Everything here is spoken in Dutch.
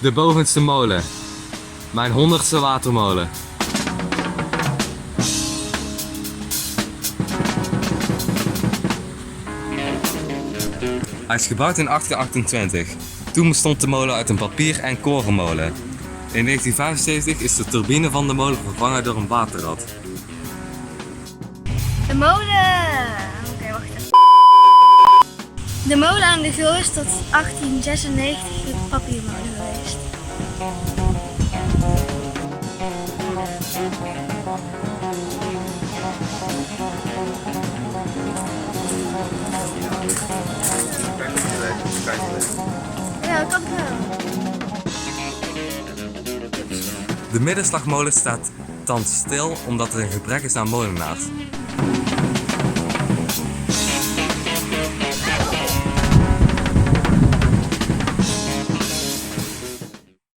De bovenste molen. Mijn 100ste watermolen. Hij is gebouwd in 1828. Toen bestond de molen uit een papier- en korenmolen. In 1975 is de turbine van de molen vervangen door een waterrad. De molen! Oké, wacht even. De molen aan de Gul is tot 1896 een papiermolen geweest. Ja, dat kan ik wel. De middenslagmolen staat thans stil omdat er een gebrek is aan molenaars.